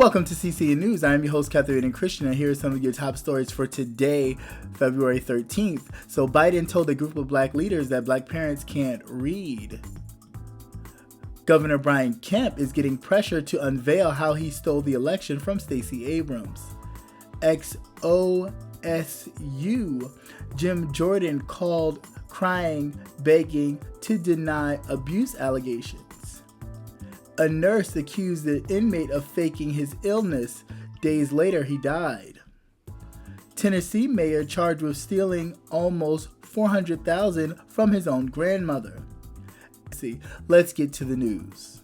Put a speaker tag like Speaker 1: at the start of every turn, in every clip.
Speaker 1: Welcome to CCN News. I am your host, Catherine and Christian, and here are some of your top stories for today, February 13th. So Biden told a group of black leaders that black parents can't read. Governor Brian Kemp is getting pressure to unveil how he stole the election from Stacey Abrams. EX-OSU, Jim Jordan called crying, begging to deny abuse allegations. A nurse accused the inmate of faking his illness. Days later, he died. Tennessee mayor charged with stealing almost $400,000 from his own grandmother. Let's get to the news.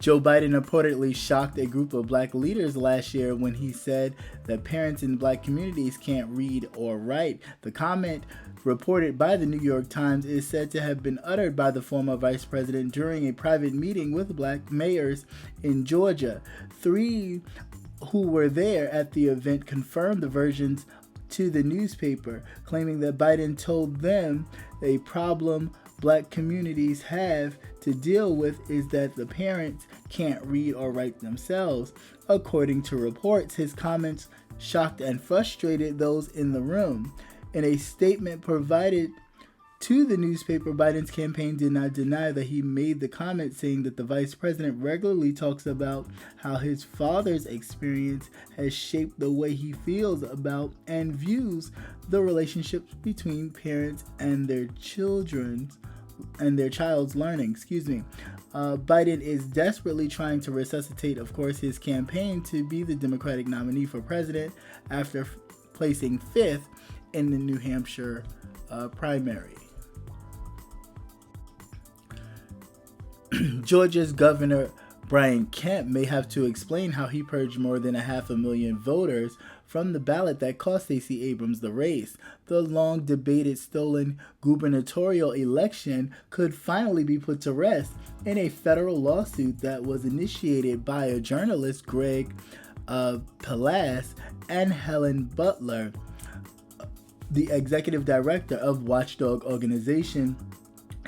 Speaker 1: Joe Biden reportedly shocked a group of black leaders last year when he said that parents in black communities can't read or write. The comment, reported by the New York Times, is said to have been uttered by the former vice president during a private meeting with black mayors in Georgia. 3 who were there at the event confirmed the versions to the newspaper, claiming that Biden told them a problem black communities have to deal with is that the parents can't read or write themselves. According to reports, his comments shocked and frustrated those in the room. In a statement provided to the newspaper, Biden's campaign did not deny that he made the comment, saying that the vice president regularly talks about how his father's experience has shaped the way he feels about and views the relationships between parents and their children's and their child's learning. Biden is desperately trying to resuscitate, of course, his campaign to be the Democratic nominee for president after placing 5th in the New Hampshire primary. Georgia's Governor Brian Kemp may have to explain how he purged more than 500,000 voters from the ballot that cost Stacey Abrams the race. The long-debated stolen gubernatorial election could finally be put to rest in a federal lawsuit that was initiated by a journalist, Greg Palast, and Helen Butler, the executive director of watchdog organization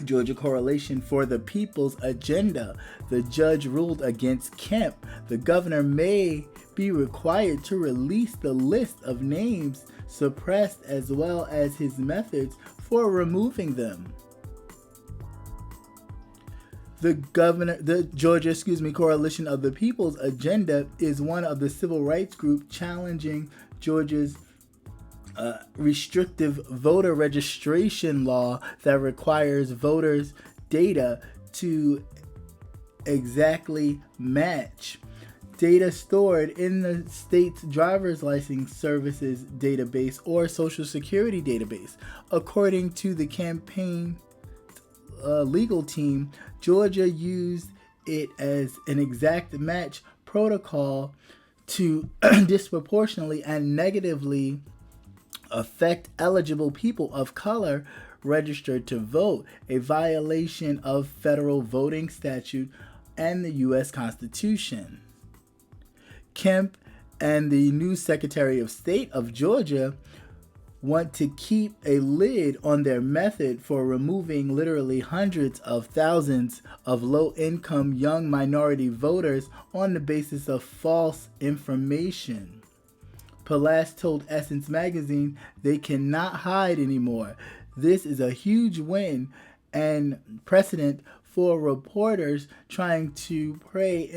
Speaker 1: Georgia Coalition for the People's Agenda. The judge ruled against Kemp. The governor may be required to release the list of names suppressed as well as his methods for removing them. The Georgia Coalition of the People's Agenda is one of the civil rights groups challenging Georgia's restrictive voter registration law that requires voters' data to exactly match data stored in the state's driver's license services database or social security database. According to the campaign legal team, Georgia used it as an exact match protocol to disproportionately and negatively affect eligible people of color registered to vote, a violation of federal voting statute and the U.S. Constitution. Kemp and the new Secretary of State of Georgia want to keep a lid on their method for removing literally hundreds of thousands of low-income young minority voters on the basis of false information. Palast told Essence magazine they cannot hide anymore. This is a huge win and precedent for reporters trying to pry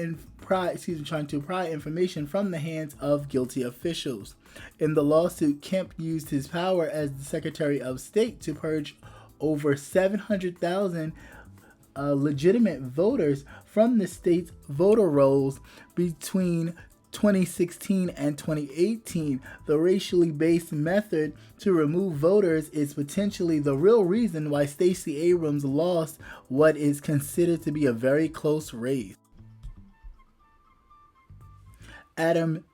Speaker 1: information from the hands of guilty officials. In the lawsuit, Kemp used his power as the Secretary of State to purge over 700,000 legitimate voters from the state's voter rolls between 2016 and 2018. The racially based method to remove voters is potentially the real reason why Stacey Abrams lost what is considered to be a very close race.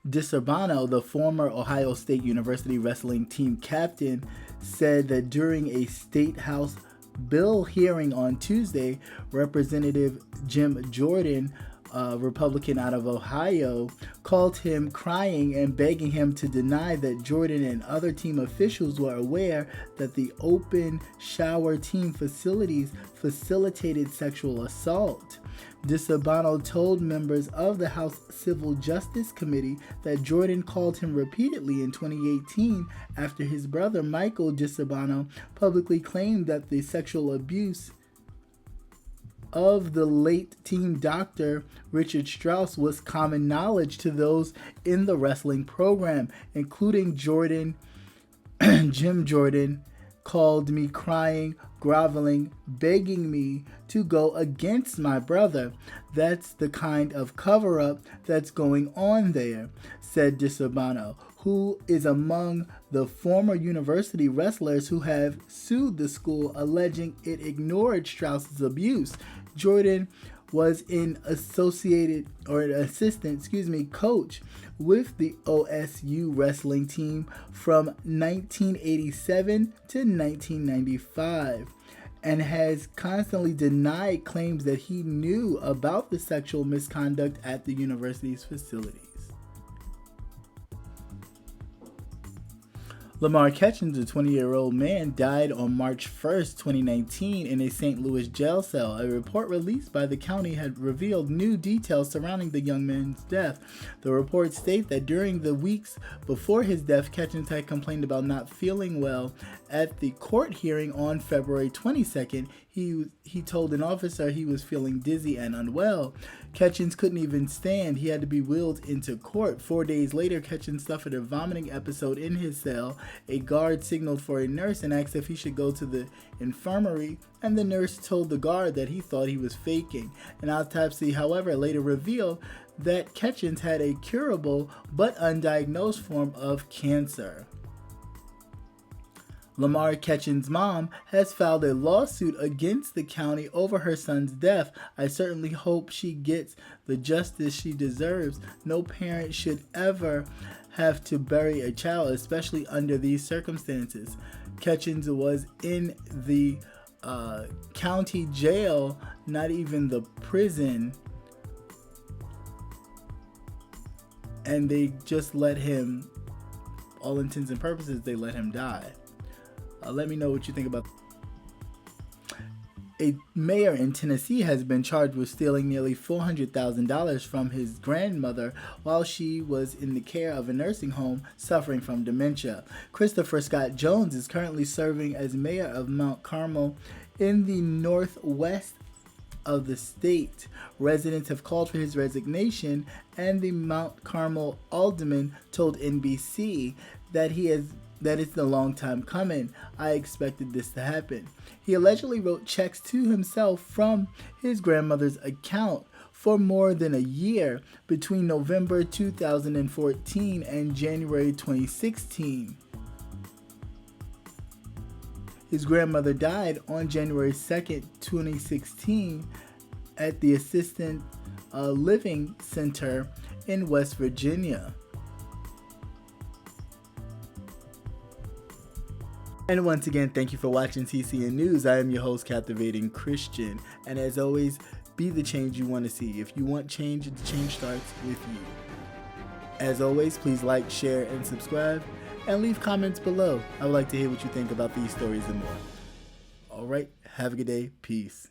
Speaker 1: Disa Bono, the former Ohio State University wrestling team captain, said that during a state house bill hearing on Tuesday, Representative Jim Jordan Republican out of Ohio, called him crying and begging him to deny that Jordan and other team officials were aware that the open shower team facilities facilitated sexual assault. Disa Bono told members of the House Civil Justice Committee that Jordan called him repeatedly in 2018 after his brother Michael Disa Bono publicly claimed that the sexual abuse of the late team doctor Richard Strauss was common knowledge to those in the wrestling program, including Jordan. Jim Jordan called me crying, groveling, begging me to go against my brother. That's the kind of cover-up that's going on there, said Disa Bono, who is among the former university wrestlers who have sued the school alleging it ignored Strauss's abuse. Jordan was an assistant coach with the OSU wrestling team from 1987 to 1995 and has constantly denied claims that he knew about the sexual misconduct at the university's facilities. Lamarque Etchings, a 20-year-old man, died on March 1st, 2019 in a St. Louis jail cell. A report released by the county had revealed new details surrounding the young man's death. The report states that during the weeks before his death, Etchings had complained about not feeling well. At the court hearing on February 22nd, he told an officer he was feeling dizzy and unwell. Etchings couldn't even stand. He had to be wheeled into court. 4 days later, Etchings suffered a vomiting episode in his cell. A guard signaled for a nurse and asked if he should go to the infirmary, and the nurse told the guard that he thought he was faking. An autopsy, however, later revealed that Etchings had a curable but undiagnosed form of cancer. Lamarque Etchings' mom has filed a lawsuit against the county over her son's death. I certainly hope she gets the justice she deserves. No parent should ever have to bury a child, especially under these circumstances. Etchings was in the county jail, not even the prison, and they just let him, all intents and purposes, they let him die. Let me know what you think about. A mayor in Tennessee has been charged with stealing nearly $400,000 from his grandmother while she was in the care of a nursing home suffering from dementia. Christopher Scott Jones is currently serving as mayor of Mount Carmel in the northwest of the state. Residents have called for his resignation, and the Mount Carmel alderman told NBC that it's a long time coming. I expected this to happen. He allegedly wrote checks to himself from his grandmother's account for more than a year between November 2014 and January 2016. His grandmother died on January 2nd, 2016 at the Assisted Living Center in West Virginia. And once again, thank you for watching CCN News. I am your host, Captivating Christian. And as always, be the change you want to see. If you want change, the change starts with you. As always, please like, share, and subscribe. And leave comments below. I would like to hear what you think about these stories and more. Alright, have a good day. Peace.